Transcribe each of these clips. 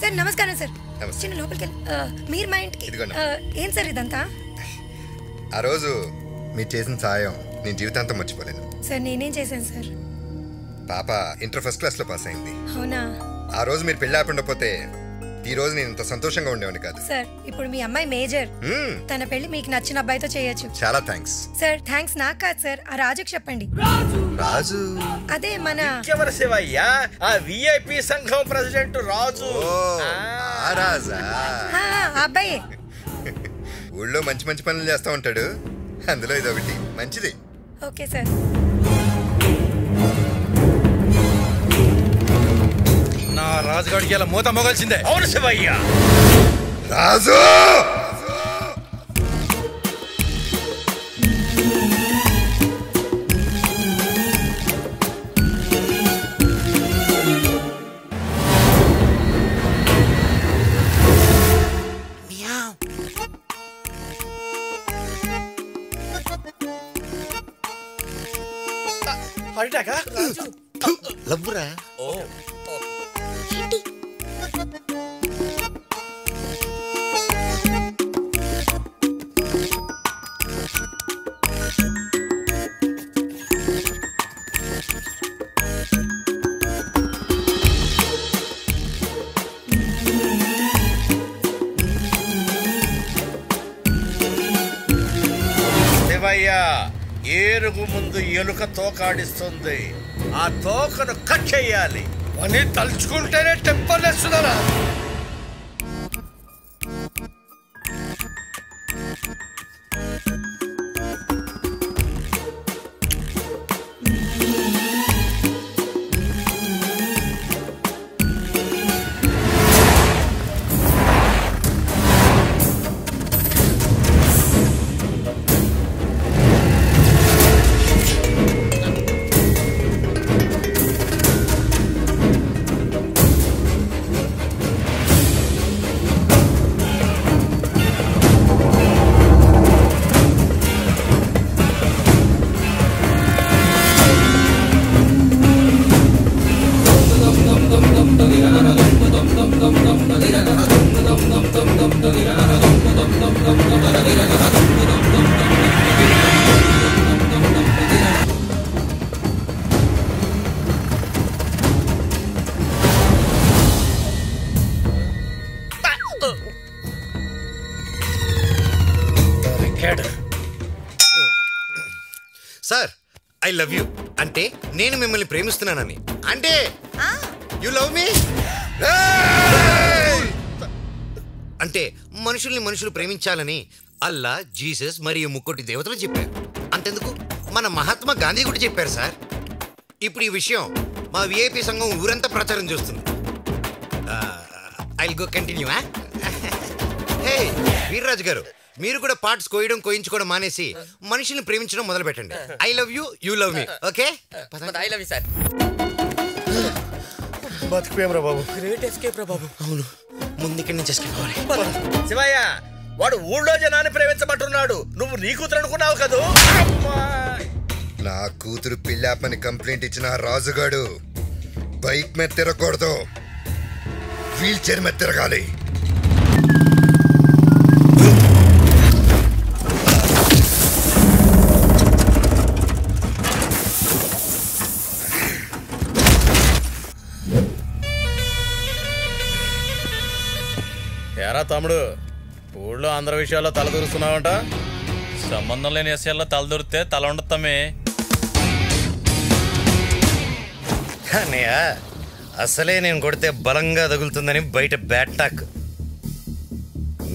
Sir నమస్కారం sir. చిన్న లోపలికి మీరు మా ఇంటికి ఏం సార్ ఇదంతా? ఆ రోజు మీరు చేసిన సాయం నేను జీవితాంతం మర్చిపోలేను. సార్ నేనేం చేశాను సార్? పాప ఇంటర్ ఫస్ట్ క్లాస్ లో పాస్ అయింది. అవునా? ఆ రోజు మీరు పెళ్లి ఆపండపోతే ఈ రోజు నేను ఇంత సంతోషంగా ఉండేవాడిని కాదు. సార్ ఇప్పుడు మీ అమ్మాయి మేజర్, తన పెళ్లి మీకు నచ్చిన అబ్బాయితో చేయొచ్చు. చాలా థ్యాంక్స్ సార్. థ్యాంక్స్ నాకు కాదు సార్, ఆ రాజుకి చెప్పండి. రాజు అదే మన శివయ్య, ఆ విఐపి సంఘం ప్రెసిడెంట్ రాజు. రాజా అబ్బాయి ఊళ్ళో మంచి మంచి పనులు చేస్తా ఉంటాడు, అందులో ఇది ఒకటి మంచిది. Okay sir. నా రాజుగాడికి ఇలా మూత మొగల్సిందే. అవును శివయ్య. రాజు అడిటాకా లవ్వురా. ఓ ఏనుగు ముందు ఎలుక తోకాడిస్తుంది, ఆ తోకను కట్ చేయాలి అని తలుచుకుంటేనే టెంపలేస్తున్నారా? సార్ ఐ లవ్ యూ అంటే నేను మిమ్మల్ని ప్రేమిస్తున్నానని. అంటే యు లవ్ మీ అంటే మనుషుల్ని మనుషులు ప్రేమించాలని అల్లా, జీసస్ మరియు ముక్కోటి దేవతలు చెప్పారు. అంతెందుకు మన మహాత్మా గాంధీ కూడా చెప్పారు సార్. ఇప్పుడు ఈ విషయం మా విఐపి సంఘం ఊరంతా ప్రచారం చేస్తుంది. I will go continue. Hey Veerraju గారు, మీరు కూడా పార్ట్స్ కోయించుకోవడం మానేసి మనుషుల్ని ప్రేమించడం మొదలు పెట్టండి. I love you, you love me. Okay? I love you sir. బతికిపోయాం రా బాబు. గ్రేట్ ఎస్కేప్ రా బాబు. అవును, ముందు ఇక్కడి నుంచి ఎస్కేప్ అవ్వాలి. శివయ్య, వాడు ఊళ్ళో జనాన్ని ప్రేమించబట్టున్నాడు, నువ్వు నీ కూతురు అనుకున్నావు కదూ? నా కూతురు పిల్లాపని కంప్లైంట్ ఇచ్చిన రాజుగాడు బైక్ మీద తిరగకూడదు, వీల్ చైర్ మీద తిరగాలి. ఏరా తమ్ముడు, ఊళ్ళో అందరి విషయాల్లో తలదూరుస్తున్నావంట? సంబంధం లేని విషయాల్లో తలదూరితే తల ఉండతామే. అన్నయ్య, అసలే నేను కొడితే బలంగా తగులుతుందని బయట బ్యాట్ టాక్.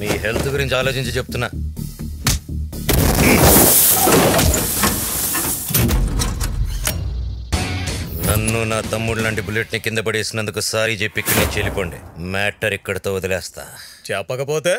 మీ హెల్త్ గురించి ఆలోచించి చెప్తున్నా. నన్ను నా తమ్ముడు లాంటి బుల్లెట్ని కింద పడేసినందుకు సారీ చెప్పి ఇక్కడి నుంచి వెళ్ళిపోండి. మ్యాటర్ ఇక్కడితో వదిలేస్తా. చెప్పకపోతే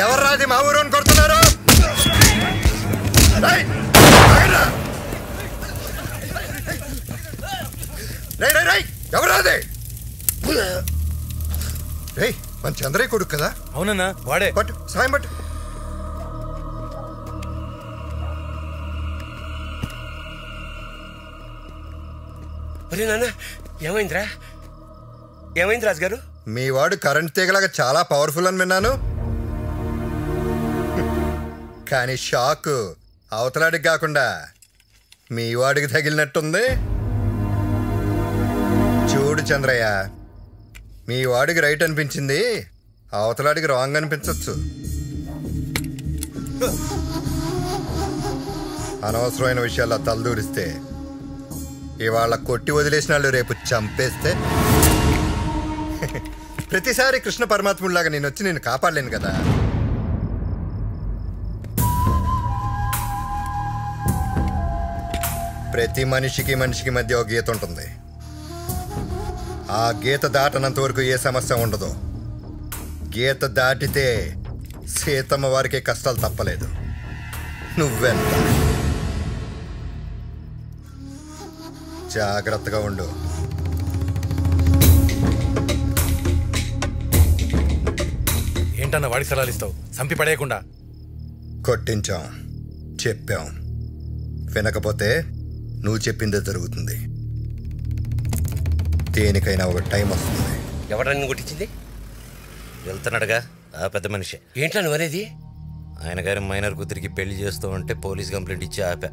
ఎవర్రాది మా ఊరు కొడుతున్నారు? ఎవరాది? మన చంద్రయ్య కొడుకు కదా? అవునన్నా వాడే. పట్టు సాయం పట్టు. నాన్న ఏమైందిరా? ఏమైంది రాజుగారు? మీ వాడు కరెంట్ తీగలాగా చాలా పవర్ఫుల్ అని విన్నాను, కానీ షాక్ అవతలాడికి కాకుండా మీ వాడికి తగిలినట్టుంది. చూడు చంద్రయ్య, మీ వాడికి రైట్ అనిపించింది, అవతలాడికి రాంగ్ అనిపించవచ్చు. అనవసరమైన విషయాల్లో తలదూరిస్తే, ఇవాళ కొట్టి వదిలేసిన వాళ్ళు రేపు చంపేస్తే ప్రతిసారి కృష్ణ పరమాత్ముడిలాగా నేను వచ్చి నేను కాపాడలేను కదా. ప్రతి మనిషికి మధ్య ఒక గీత ఉంటుంది. ఆ గీత దాటనంత వరకు ఏ సమస్య ఉండదు. గీత దాటితే సీతమ్మ వారికి కష్టాలు తప్పలేదు. నువ్వెంత జాగ్రత్తగా ఉండు. ఏంటన్నా వాడికి సలహాలు ఇస్తావు? చంపి పడేయకుండా. కొట్టించాం, చెప్పాం, వినకపోతే నువ్వు చెప్పిందే జరుగుతుంది. దేనికైనా ఒక టైం వస్తుంది. ఎవరన్నా కొట్టించింది? వెళ్తున్నాడుగా ఆ పెద్ద మనిషి. ఏంటా నువ్వు అనేది? ఆయన గారి మైనర్ కూతురికి పెళ్లి చేస్తూ ఉంటే పోలీస్ కంప్లైంట్ ఇచ్చి ఆపా.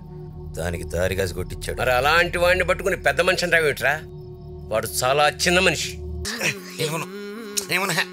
దానికి దారిగాసి కొట్టించాడు. మరి అలాంటి వాడిని పట్టుకుని పెద్ద మనిషి అంటావేమిట్రా? వాడు చాలా చిన్న మనిషి. ఏమన్నా